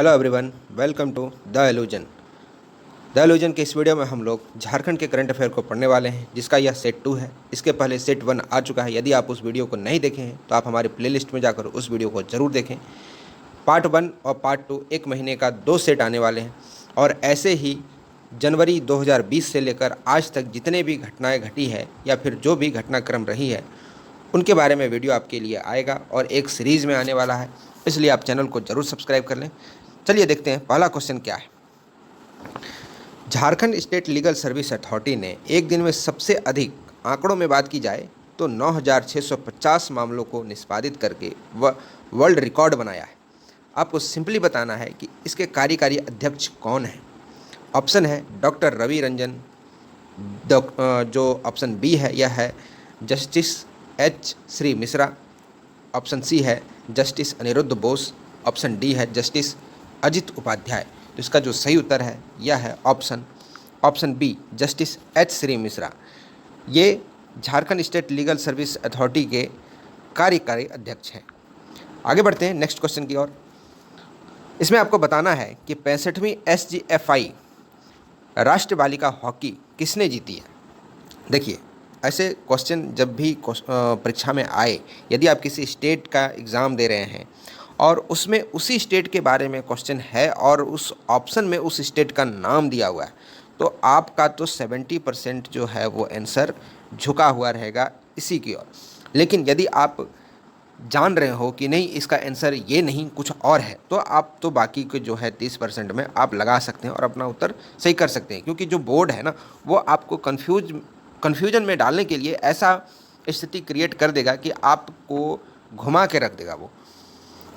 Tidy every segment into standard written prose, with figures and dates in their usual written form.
Hello everyone, welcome to the illusion. The illusion के इस video में हम लोग झारखंड के करंट अफेयर को पढ़ने वाले हैं, जिसका यह सेट 2 है। इसके पहले सेट 1 आ चुका है। यदि आप उस वीडियो को नहीं देखे हैं तो आप हमारे प्लेलिस्ट में जाकर उस वीडियो को ज़रूर देखें। पार्ट 1 और पार्ट 2 एक महीने का 2 सेट आने वाले हैं, और ऐसे ही जनवरी 2020 से लेकर आज तक जितने भी घटनाएँ घटी है या फिर जो भी घटनाक्रम रही है उनके बारे में वीडियो आपके लिए आएगा और एक सीरीज़ में आने वाला है। इसलिए आप चैनल को ज़रूर सब्सक्राइब कर लें। चलिए देखते हैं पहला क्वेश्चन क्या है। Jharkhand state legal service authority ने एक दिन में सबसे अधिक, आंकड़ों में बात की जाए तो 9,650 मामलों को निष्पादित करके वह वर्ल्ड रिकॉर्ड बनाया है। आपको सिंपली बताना है कि इसके कार्यकारी अध्यक्ष कौन है। ऑप्शन है डॉक्टर रवि रंजन, जो ऑप्शन बी है यह है justice H Shri Mishra, option C है justice Aniruddha Bose, option D है जस्टिस अजित उपाध्याय। तो इसका जो सही उत्तर है यह है option B justice H Shri Mishra. ये Jharkhand state legal service authority के कार्यकारी अध्यक्ष हैं। आगे बढ़ते हैं नेक्स्ट क्वेश्चन की ओर। इसमें आपको बताना है कि 65वीं SGFI राष्ट्रीय बालिका हॉकी किसने जीती है। देखिए, ऐसे क्वेश्चन जब भी परीक्षा में आए, यदि आप किसी स्टेट का एग्ज़ाम दे रहे हैं और उसमें उसी स्टेट के बारे में क्वेश्चन है और उस ऑप्शन में उस स्टेट का नाम दिया हुआ है, तो आपका तो 70% जो है वो आंसर झुका हुआ रहेगा इसी की ओर। लेकिन यदि आप जान रहे हो कि नहीं, इसका आंसर ये नहीं कुछ और है, तो आप तो बाकी के जो है 30% में आप लगा सकते हैं और अपना उत्तर सही कर सकते हैं। क्योंकि जो बोर्ड है ना, वो आपको कन्फ्यूजन में डालने के लिए ऐसा स्थिति क्रिएट कर देगा कि आपको घुमा के रख देगा। वो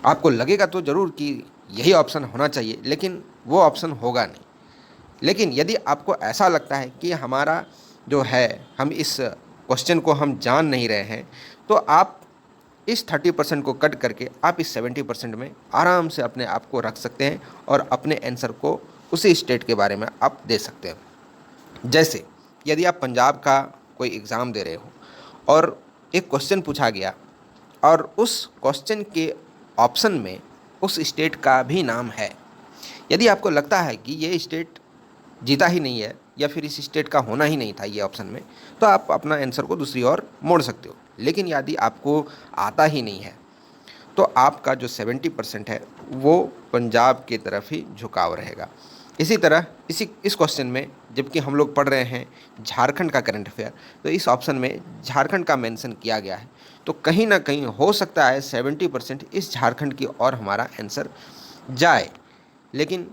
आपको लगेगा तो ज़रूर कि यही ऑप्शन होना चाहिए, लेकिन वो ऑप्शन होगा नहीं। लेकिन यदि आपको ऐसा लगता है कि हमारा जो है, हम इस क्वेश्चन को हम जान नहीं रहे हैं, तो आप इस 30% को कट करके आप इस 70% में आराम से अपने आप को रख सकते हैं और अपने आंसर को उसी स्टेट के बारे में आप दे सकते हैं। जैसे यदि आप पंजाब का कोई एग्ज़ाम दे रहे हो और एक क्वेश्चन पूछा गया और उस क्वेश्चन के ऑप्शन में उस स्टेट का भी नाम है, यदि आपको लगता है कि ये स्टेट जीता ही नहीं है या फिर इस स्टेट का होना ही नहीं था ये ऑप्शन में, तो आप अपना आंसर को दूसरी ओर मोड़ सकते हो। लेकिन यदि आपको आता ही नहीं है तो आपका जो 70% है वो पंजाब की तरफ ही झुकाव रहेगा। इसी तरह इस क्वेश्चन में, जबकि हम लोग पढ़ रहे हैं झारखंड का करंट अफेयर, तो इस ऑप्शन में झारखंड का मेंशन किया गया है, तो कहीं ना कहीं हो सकता है 70% इस झारखंड की ओर हमारा आंसर जाए। लेकिन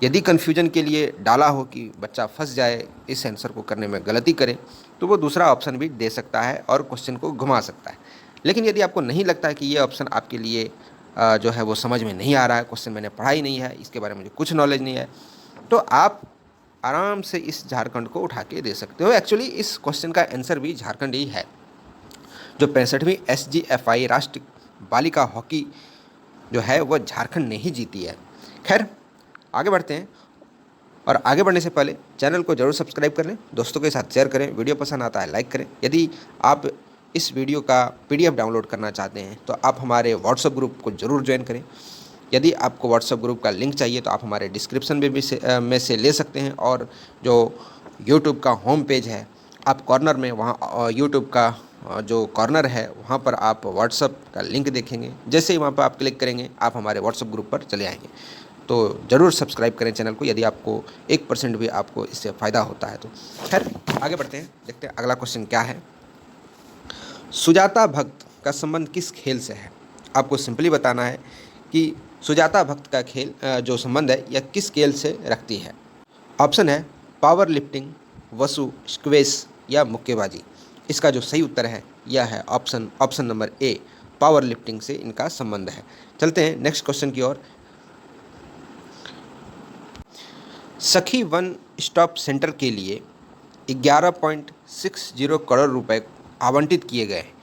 यदि कन्फ्यूजन के लिए डाला हो कि बच्चा फंस जाए, इस आंसर को करने में गलती करे, तो वो दूसरा ऑप्शन भी दे सकता है और क्वेश्चन को घुमा सकता है। लेकिन यदि आपको नहीं लगता है कि ये ऑप्शन आपके लिए जो है वो समझ में नहीं आ रहा है, क्वेश्चन मैंने पढ़ा ही नहीं है, इसके बारे में मुझे कुछ नॉलेज नहीं है, तो आप आराम से इस झारखंड को उठा के दे सकते हो। एक्चुअली इस क्वेश्चन का आंसर भी झारखंड ही है। जो 65वीं SGFI राष्ट्रीय बालिका हॉकी जो है वह झारखंड ने ही जीती है। खैर, आगे बढ़ते हैं, और आगे बढ़ने से पहले चैनल को जरूर सब्सक्राइब कर लें, दोस्तों के साथ शेयर करें, वीडियो पसंद आता है लाइक करें। यदि आप इस वीडियो का PDF डाउनलोड करना चाहते हैं तो आप हमारे व्हाट्सएप ग्रुप को ज़रूर ज्वाइन करें। यदि आपको व्हाट्सएप ग्रुप का लिंक चाहिए तो आप हमारे डिस्क्रिप्शन में से ले सकते हैं, और जो यूट्यूब का होम पेज है, आप कॉर्नर में वहाँ यूट्यूब का जो कॉर्नर है वहाँ पर आप व्हाट्सएप का लिंक देखेंगे। जैसे ही वहाँ पर आप क्लिक करेंगे आप हमारे व्हाट्सएप ग्रुप पर चले आएंगे। तो ज़रूर सब्सक्राइब करें चैनल को, यदि आपको 1% भी आपको इससे फ़ायदा होता है तो। खैर, आगे बढ़ते हैं, देखते हैं अगला क्वेश्चन क्या है। सुजाता भक्त का संबंध किस खेल से है। आपको सिंपली बताना है कि सुजाता भक्त का खेल जो संबंध है यह किस खेल से रखती है। ऑप्शन है पावर लिफ्टिंग, वसु, स्क्वैश या मुक्केबाजी। इसका जो सही उत्तर है यह है option number A, power lifting से इनका संबंध है। चलते हैं नेक्स्ट क्वेश्चन की ओर। सखी वन स्टॉप सेंटर के लिए 11.60 करोड़ रुपए आवंटित किए गए हैं।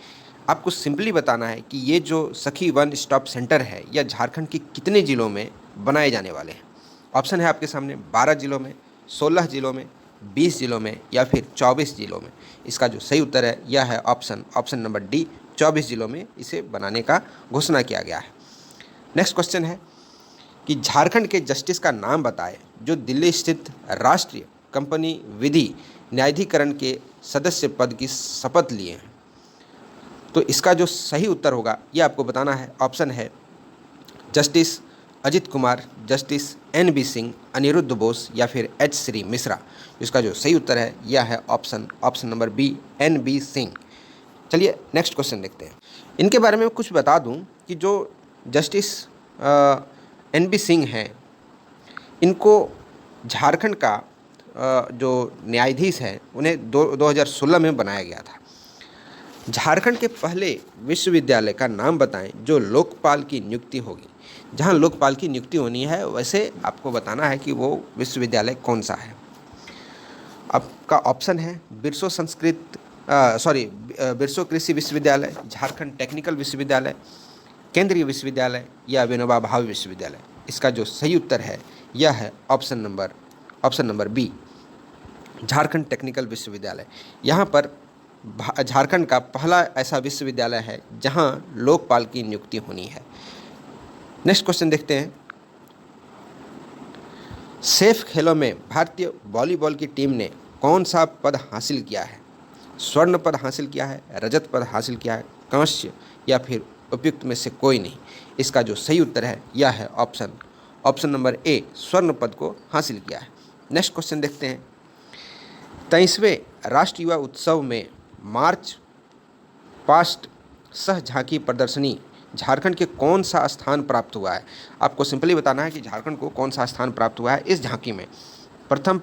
आपको सिंपली बताना है कि ये जो सखी वन स्टॉप सेंटर है यह झारखंड के कितने ज़िलों में बनाए जाने वाले हैं। ऑप्शन है आपके सामने 12 ज़िलों में, 16 ज़िलों में, 20 ज़िलों में या फिर 24 ज़िलों में। इसका जो सही उत्तर है यह है ऑप्शन नंबर डी, 24 ज़िलों में इसे बनाने का घोषणा किया गया है। नेक्स्ट क्वेश्चन है कि झारखंड के जस्टिस का नाम बताएं जो दिल्ली स्थित राष्ट्रीय कंपनी विधि न्यायाधिकरण के सदस्य पद की शपथ लिए हैं। तो इसका जो सही उत्तर होगा ये आपको बताना है। ऑप्शन है justice Ajit Kumar, justice NB Singh, Anirudh Bose या फिर H श्री मिश्रा। इसका जो सही उत्तर है यह है option number B, NB Singh. चलिए नेक्स्ट क्वेश्चन देखते हैं। इनके बारे में कुछ बता दूं कि जो जस्टिस NB सिंह हैं, इनको झारखंड का जो न्यायाधीश है उन्हें 2016 में बनाया गया था। झारखंड के पहले विश्वविद्यालय का नाम बताएं जो लोकपाल की नियुक्ति होगी। जहां लोकपाल की नियुक्ति होनी है वैसे आपको बताना है कि वो विश्वविद्यालय कौन सा है। आपका ऑप्शन है बिरसो कृषि विश्वविद्यालय, झारखंड टेक्निकल विश्वविद्यालय, केंद्रीय विश्वविद्यालय या विनोबा भावे विश्वविद्यालय। इसका जो सही उत्तर है यह है option number B, Jharkhand technical विश्वविद्यालय। यहाँ पर झारखंड का पहला ऐसा विश्वविद्यालय है जहाँ लोकपाल की नियुक्ति होनी है। नेक्स्ट क्वेश्चन देखते हैं। सेफ खेलों में भारतीय वॉलीबॉल की टीम ने कौन सा पद हासिल किया है? स्वर्ण पद हासिल किया है, रजत पद हासिल किया है, कांस्य या फिर उपयुक्त में से कोई नहीं। इसका जो सही उत्तर है यह है ऑप्शन नंबर ए, स्वर्ण पद को हासिल किया है। नेक्स्ट क्वेश्चन देखते हैं। 23वें राष्ट्रीय युवा उत्सव में मार्च पास्ट सह झांकी प्रदर्शनी झारखंड के कौन सा स्थान प्राप्त हुआ है? आपको सिंपली बताना है कि झारखंड को कौन सा स्थान प्राप्त हुआ है इस झांकी में। प्रथम,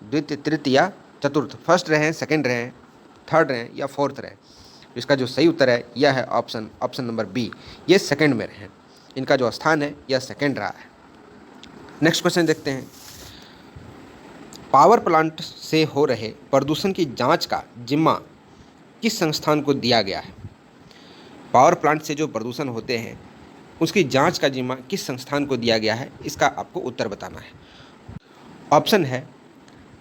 द्वितीय, तृतीय या चतुर्थ, फर्स्ट रहे हैं, सेकंड रहे हैं, थर्ड रहे या फोर्थ रहे। इसका जो सही उत्तर है यह है ऑप्शन नंबर बी, ये सेकंड में रहे। इनका जो स्थान है यह सेकंड रहा है। नेक्स्ट क्वेश्चन देखते हैं। पावर प्लांट से हो रहे प्रदूषण की जांच का जिम्मा किस संस्थान को दिया गया है? पावर प्लांट से जो प्रदूषण होते हैं उसकी जांच का जिम्मा किस संस्थान को दिया गया है? इसका आपको उत्तर बताना है। ऑप्शन है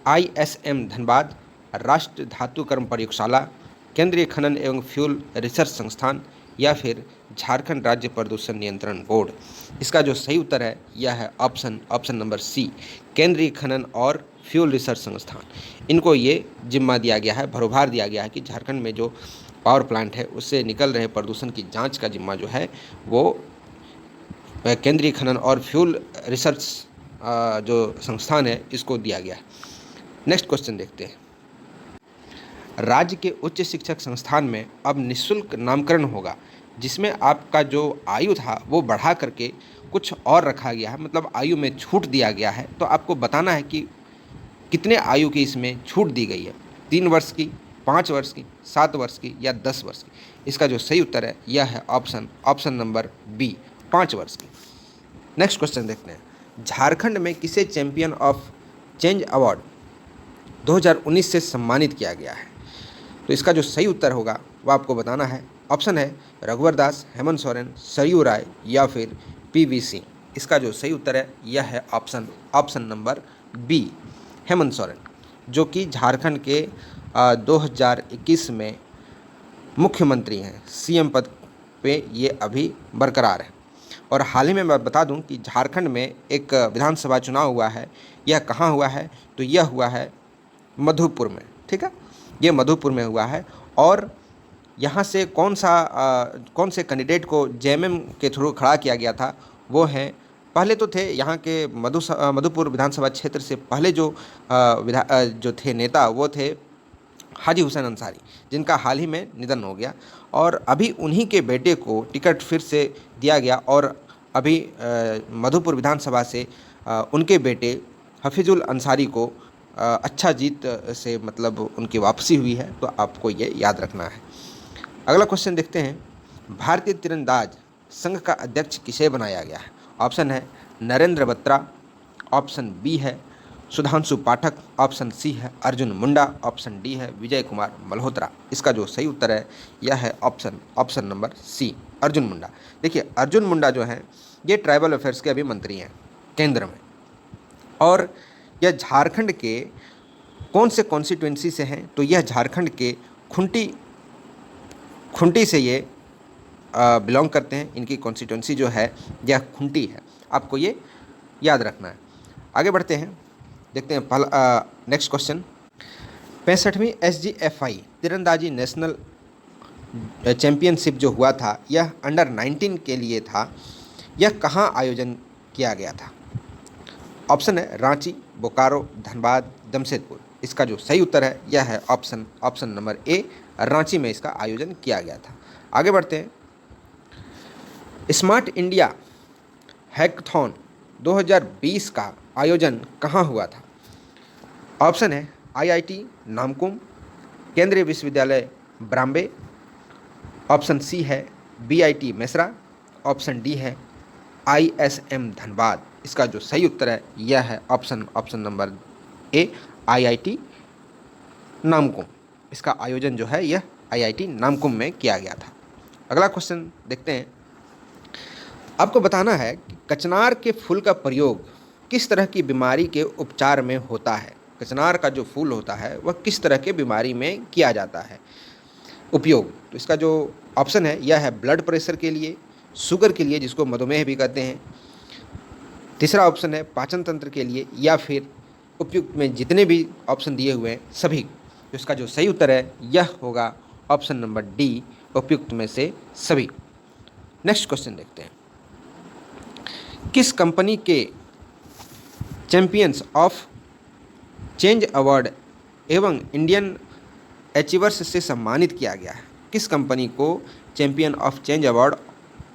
ISM धनबाद, राष्ट्रीय धातुकर्म प्रयोगशाला, केंद्रीय खनन एवं फ्यूल रिसर्च संस्थान या फिर झारखंड राज्य प्रदूषण नियंत्रण बोर्ड। इसका जो सही उत्तर है यह है ऑप्शन नंबर सी, केंद्रीय खनन और फ्यूल रिसर्च संस्थान। इनको ये जिम्मा दिया गया है, भरोभार दिया गया है कि झारखंड में जो पावर प्लांट है उससे निकल रहे प्रदूषण की जांच का जिम्मा जो है वो केंद्रीय खनन और फ्यूल रिसर्च जो संस्थान है इसको दिया गया है। नेक्स्ट क्वेश्चन देखते हैं। राज्य के उच्च शिक्षक संस्थान में अब निःशुल्क नामकरण होगा, जिसमें आपका जो आयु था वो बढ़ा करके कुछ और रखा गया है, मतलब आयु में छूट दिया गया है। तो आपको बताना है कि कितने आयु की इसमें छूट दी गई है, 3 वर्ष की, 5 वर्ष की, 7 वर्ष की या 10 वर्ष की। इसका जो सही उत्तर है यह है ऑप्शन नंबर बी, 5 वर्ष की। नेक्स्ट क्वेश्चन देखते हैं। झारखंड में किसे चैंपियन ऑफ चेंज अवार्ड 2019 से सम्मानित किया गया है? तो इसका जो सही उत्तर होगा वो आपको बताना है। ऑप्शन है रघुवर दास, हेमंत सोरेन, सरयू राय या फिर PV सिंह। इसका जो सही उत्तर है यह है option number B, Hemant Soren, जो कि झारखंड के 2021 में मुख्यमंत्री हैं, CM पद पे ये अभी बरकरार है। और हाल ही में मैं बता दूं कि झारखंड में एक विधानसभा चुनाव हुआ है। यह कहाँ हुआ है? तो यह हुआ है मधुपुर में। ठीक है, ये मधुपुर में हुआ है। और यहाँ से कौन से कैंडिडेट को JMM के थ्रू खड़ा किया गया था वो हैं, पहले तो थे यहाँ के मधुपुर विधानसभा क्षेत्र से पहले जो थे नेता वो थे हाजी हुसैन अंसारी, जिनका हाल ही में निधन हो गया। और अभी उन्हीं के बेटे को टिकट फिर से दिया गया और अभी मधुपुर विधानसभा से उनके बेटे हफीजुल अंसारी को अच्छा जीत से मतलब उनकी वापसी हुई है। तो आपको ये याद रखना है। अगला क्वेश्चन देखते हैं। भारतीय तीरंदाज संघ का अध्यक्ष किसे बनाया गया है? ऑप्शन है नरेंद्र बत्रा, ऑप्शन बी है सुधांशु पाठक, ऑप्शन सी है अर्जुन मुंडा, ऑप्शन डी है विजय कुमार मल्होत्रा। इसका जो सही उत्तर है यह है option number C, Arjun Munda. देखिए, अर्जुन मुंडा जो है ये ट्राइबल अफेयर्स के अभी मंत्री हैं केंद्र में। और यह झारखंड के कौन से कॉन्स्टिट्यूंसी से हैं? तो यह झारखंड के खुंटी से ये बिलोंग करते हैं। इनकी कॉन्स्टिट्यूंसी जो है यह खुंटी है। आपको ये याद रखना है। आगे बढ़ते हैं, देखते हैं नेक्स्ट क्वेश्चन। 65वीं SGFI तीरंदाजी नेशनल चैंपियनशिप जो हुआ था यह अंडर 19 के लिए था, यह कहाँ आयोजन किया गया था? ऑप्शन है रांची, बोकारो, धनबाद, जमशेदपुर। इसका जो सही उत्तर है यह है ऑप्शन नंबर ए, रांची में इसका आयोजन किया गया था। आगे बढ़ते हैं, स्मार्ट इंडिया हैकाथॉन 2020 का आयोजन कहाँ हुआ था? ऑप्शन है IIT नामकुम, केंद्रीय विश्वविद्यालय ब्राम्बे, ऑप्शन सी है BIT मेसरा, ऑप्शन डी है ISM धनबाद। इसका जो सही उत्तर है यह है option number A, IIT Namkum. इसका आयोजन जो है यह IIT नामकुम में किया गया था। अगला क्वेश्चन देखते हैं। आपको बताना है कि कचनार के फूल का प्रयोग किस तरह की बीमारी के उपचार में होता है? कचनार का जो फूल होता है वह किस तरह के बीमारी में किया जाता है उपयोग? तो इसका जो ऑप्शन है यह है ब्लड प्रेशर के लिए, शुगर के लिए जिसको मधुमेह भी कहते हैं, तीसरा ऑप्शन है पाचन तंत्र के लिए, या फिर उपयुक्त में जितने भी ऑप्शन दिए हुए हैं सभी। तो इसका जो सही उत्तर है यह होगा ऑप्शन नंबर डी, उपयुक्त में से सभी। नेक्स्ट क्वेश्चन देखते हैं। किस कंपनी के चैंपियंस ऑफ चेंज अवार्ड एवं इंडियन अचीवर्स से सम्मानित किया गया है? किस कंपनी को चैंपियन ऑफ चेंज अवार्ड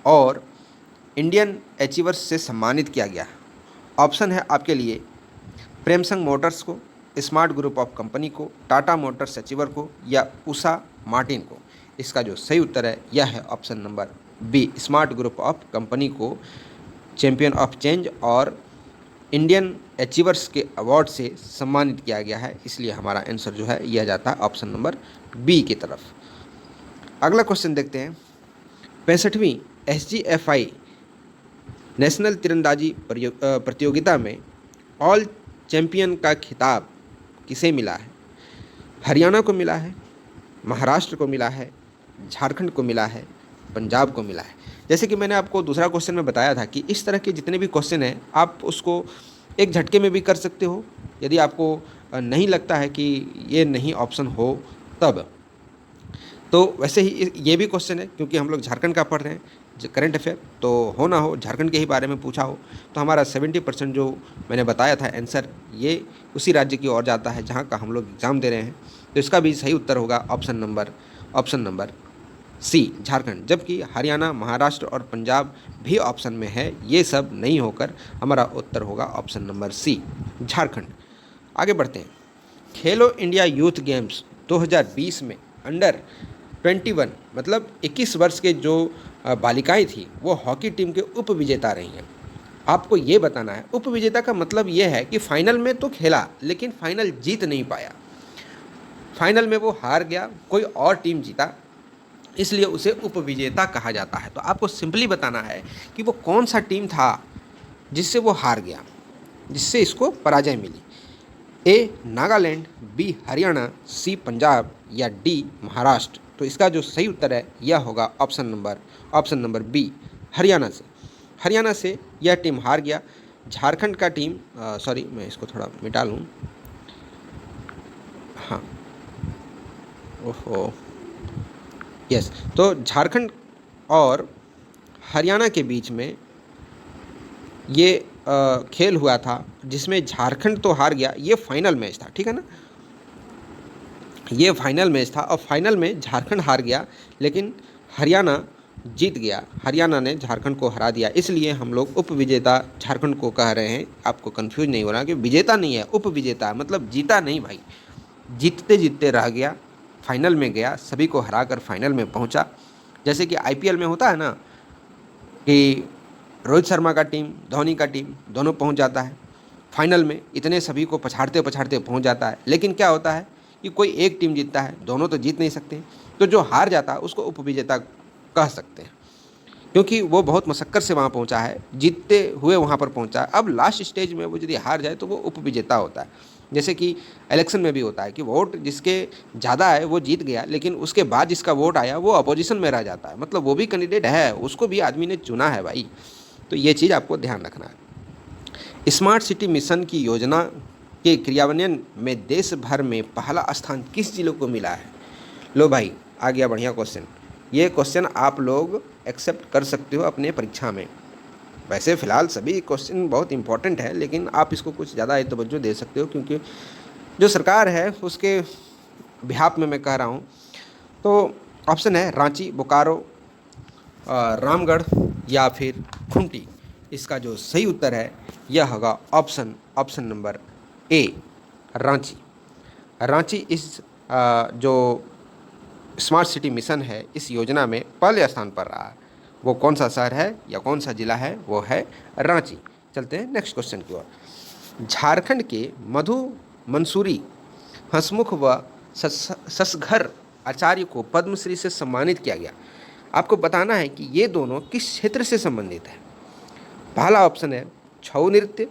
और इंडियन अचीवर्स से सम्मानित किया गया है? ऑप्शन है आपके लिए प्रेमसंग मोटर्स को, स्मार्ट ग्रुप ऑफ कंपनी को, टाटा मोटर्स अचीवर को, या उषा मार्टिन को। इसका जो सही उत्तर है यह है option number B, smart group of company को चैंपियन ऑफ चेंज और इंडियन अचीवर्स के अवार्ड से सम्मानित किया गया है, इसलिए हमारा आंसर जो है यह जाता है ऑप्शन नंबर बी की तरफ। अगला क्वेश्चन देखते हैं। 65वीं SGFI नेशनल तीरंदाजी प्रतियोगिता में ऑल चैंपियन का खिताब किसे मिला है? हरियाणा को मिला है, महाराष्ट्र को मिला है, झारखंड को मिला है, पंजाब को मिला है। जैसे कि मैंने आपको दूसरा क्वेश्चन में बताया था कि इस तरह के जितने भी क्वेश्चन हैं आप उसको एक झटके में भी कर सकते हो, यदि आपको नहीं लगता है कि ये नहीं ऑप्शन हो तब। तो वैसे ही ये भी क्वेश्चन है, क्योंकि हम लोग झारखंड का पढ़ रहे हैं करंट अफेयर, तो हो ना हो झारखंड के ही बारे में पूछा हो तो हमारा 70% जो मैंने बताया था आंसर ये उसी राज्य की ओर जाता है जहाँ का हम लोग एग्ज़ाम दे रहे हैं। तो इसका भी सही उत्तर होगा ऑप्शन नंबर सी, झारखंड। जबकि हरियाणा, महाराष्ट्र और पंजाब भी ऑप्शन में है, ये सब नहीं होकर हमारा उत्तर होगा ऑप्शन नंबर सी, झारखंड। आगे बढ़ते हैं। खेलो इंडिया यूथ गेम्स 2020 में अंडर 21 मतलब 21 वर्ष के जो बालिकाएं थी वो हॉकी टीम के उप विजेता रही हैं। आपको ये बताना है, उप विजेता का मतलब ये है कि फाइनल में तो खेला लेकिन फाइनल जीत नहीं पाया, फाइनल में वो हार गया, कोई और टीम जीता, इसलिए उसे उप विजेता कहा जाता है। तो आपको सिंपली बताना है कि वो कौन सा टीम था जिससे वो हार गया, जिससे इसको पराजय मिली। ए नागालैंड, बी हरियाणा, सी पंजाब, या डी महाराष्ट्र। तो इसका जो सही उत्तर है यह होगा ऑप्शन नंबर बी, हरियाणा से यह टीम हार गया। झारखंड का टीम सॉरी मैं इसको थोड़ा मिटा लूँ, हाँ ओहो यस, तो झारखंड और हरियाणा के बीच में ये खेल हुआ था जिसमें झारखंड तो हार गया, ये फाइनल मैच था, ठीक है ना, ये फाइनल मैच था और फाइनल में झारखंड हार गया लेकिन हरियाणा जीत गया, हरियाणा ने झारखंड को हरा दिया, इसलिए हम लोग उप विजेता झारखंड को कह रहे हैं। आपको कंफ्यूज नहीं होना कि विजेता नहीं है, उप विजेता मतलब जीता नहीं भाई, जीतते जीतते रह गया, फाइनल में गया, सभी को हराकर फाइनल में पहुंचा। जैसे कि IPL में होता है ना कि रोहित शर्मा का टीम, धोनी का टीम दोनों पहुंच जाता है फाइनल में, इतने सभी को पछाड़ते पछाड़ते पहुंच जाता है, लेकिन क्या होता है कि कोई एक टीम जीतता है, दोनों तो जीत नहीं सकते, तो जो हार जाता है उसको उपविजेता कह सकते हैं, क्योंकि वो बहुत मशक्क़त से वहाँ पहुँचा है, जीतते हुए वहाँ पर पहुँचा है। अब लास्ट स्टेज में वो यदि हार जाए तो वो उपविजेता होता है। जैसे कि इलेक्शन में भी होता है कि वोट जिसके ज़्यादा है वो जीत गया, लेकिन उसके बाद जिसका वोट आया वो अपोजिशन में रह जाता है, मतलब वो भी कैंडिडेट है, उसको भी आदमी ने चुना है भाई। तो ये चीज़ आपको ध्यान रखना है। स्मार्ट सिटी मिशन की योजना के क्रियान्वयन में देश भर में पहला स्थान किस जिले को मिला है? लो भाई, आ गया बढ़िया क्वेश्चन। ये क्वेश्चन आप लोग एक्सेप्ट कर सकते हो अपने परीक्षा में। वैसे फ़िलहाल सभी क्वेश्चन बहुत इंपॉर्टेंट है, लेकिन आप इसको कुछ ज़्यादा तवज्जो दे सकते हो, क्योंकि जो सरकार है उसके बिहाफ में मैं कह रहा हूँ। तो ऑप्शन है रांची, बोकारो, रामगढ़ या फिर खूंटी। इसका जो सही उत्तर है यह होगा option number A, Ranchi. Ranchi इस जो स्मार्ट सिटी मिशन है इस योजना में पहले स्थान पर रहा है। वो कौन सा शहर है या कौन सा जिला है? वो है रांची। चलते हैं नेक्स्ट क्वेश्चन की ओर। झारखंड के मधु मंसूरी, हंसमुख व ससघर आचार्य को पद्मश्री से सम्मानित किया गया। आपको बताना है कि ये दोनों किस क्षेत्र से संबंधित है। पहला ऑप्शन है छऊ नृत्य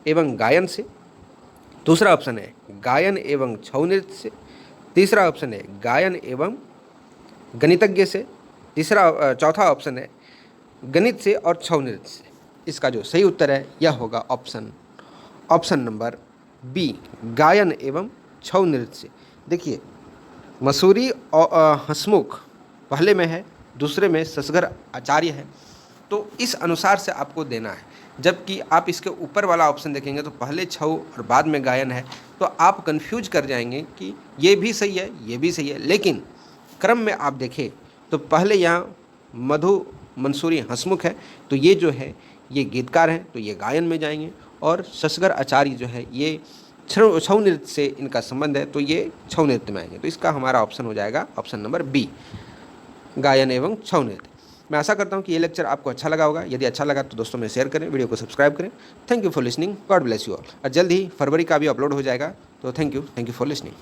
एवं गायन से, दूसरा ऑप्शन है गायन एवं छऊ नृत्य से, तीसरा ऑप्शन है गायन एवं गणितज्ञ से, चौथा ऑप्शन है गणित से और छऊ नृत्य से। इसका जो सही उत्तर है यह होगा ऑप्शन नंबर बी, गायन एवं छऊ नृत्य से। देखिए, मसूरी और हंसमुख पहले में है, दूसरे में ससगर आचार्य है, तो इस अनुसार से आपको देना है। जबकि आप इसके ऊपर वाला ऑप्शन देखेंगे तो पहले छऊ और बाद में गायन है, तो आप कंफ्यूज कर जाएंगे कि ये भी सही है, ये भी सही है। लेकिन क्रम में आप देखें तो पहले यहाँ मधु मंसूरी हंसमुख है, तो ये जो है ये गीतकार हैं, तो ये गायन में जाएंगे। और ससगर आचार्य जो है ये छऊ नृत्य से इनका संबंध है, तो ये छऊ नृत्य में आएंगे। तो इसका हमारा ऑप्शन हो जाएगा ऑप्शन नंबर बी, गायन एवं छऊ नृत्य। मैं आशा करता हूँ कि ये लेक्चर आपको अच्छा लगा होगा। यदि अच्छा लगा तो दोस्तों में शेयर करें, वीडियो को सब्सक्राइब करें। Thank you for listening, God bless you all. और जल्द ही फरवरी का भी अपलोड हो जाएगा, तो थैंक यू फॉर लिसनिंग।